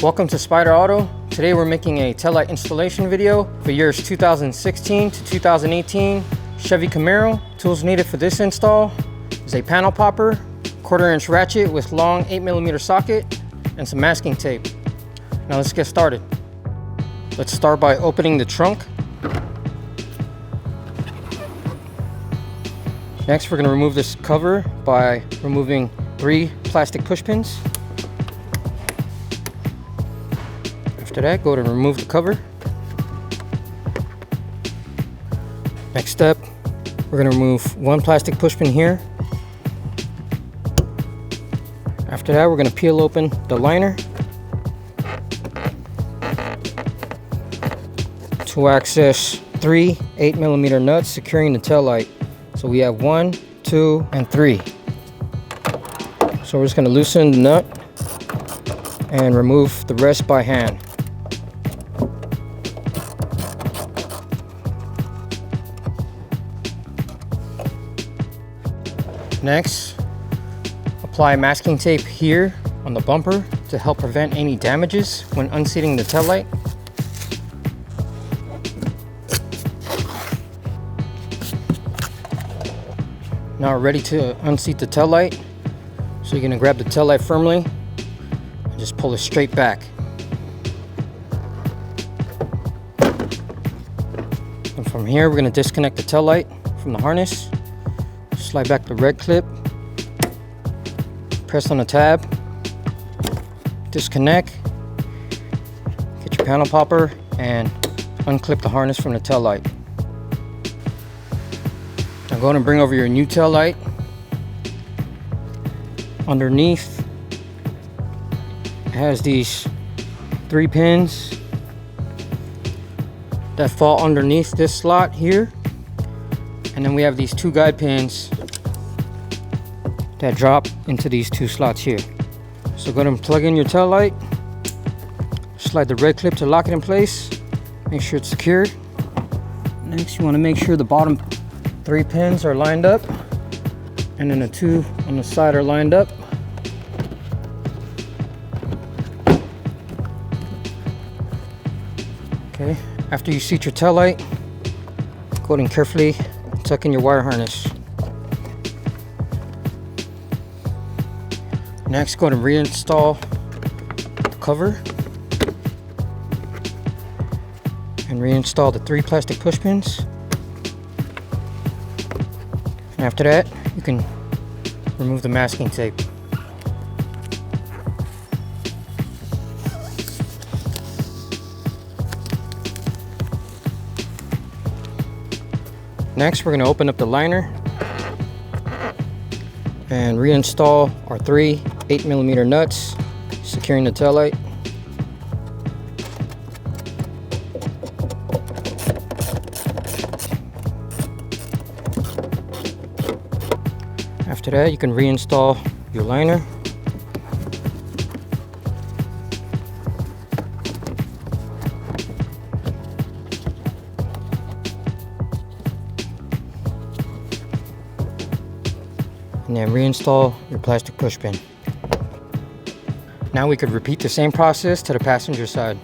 Welcome to Spyder Auto. Today we're making a taillight installation video for years 2016 to 2018 Chevy Camaro. Tools needed for this install is a panel popper, 1/4 inch ratchet with long 8mm socket, and some masking tape. Now let's get started. Let's start by opening the trunk. Next, we're going to remove this cover by removing 3 plastic push pins. After that, go to remove the cover. Next step, we're going to remove 1 plastic push pin here. After that, we're going to peel open the liner. 2 access 3 8mm nuts securing the tail light. So we have 1, 2, and 3. So we're just going to loosen the nut and remove the rest by hand. Next, apply masking tape here on the bumper to help prevent any damages when unseating the taillight. Now we're ready to unseat the taillight. So you're going to grab the taillight firmly and just pull it straight back. And from here, we're going to disconnect the taillight from the harness. Slide back the red clip, press on the tab, disconnect, get your panel popper, and unclip the harness from the taillight. Now go ahead and bring over your new taillight. Underneath, it has these 3 pins that fall underneath this slot here. And then we have these 2 guide pins that drop into these 2 slots here. So go ahead and plug in your tail light. Slide the red clip to lock it in place. Make sure it's secured. Next, you want to make sure the bottom 3 pins are lined up, and then the 2 on the side are lined up. Okay, after you seat your tail light, go ahead and carefully tuck in your wire harness. Next, go ahead and reinstall the cover and reinstall the 3 plastic push pins. And after that, you can remove the masking tape. Next, we're going to open up the liner and reinstall our 3 8mm nuts securing the taillight. After that, you can reinstall your liner. And then reinstall your plastic push pin. Now we could repeat the same process to the passenger side.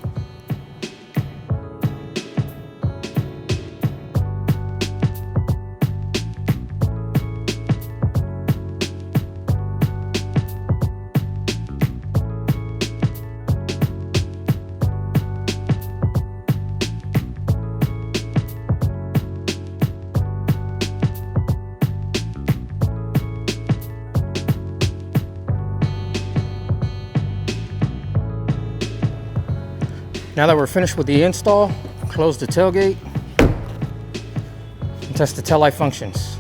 Now that we're finished with the install, close the tailgate and test the taillight functions.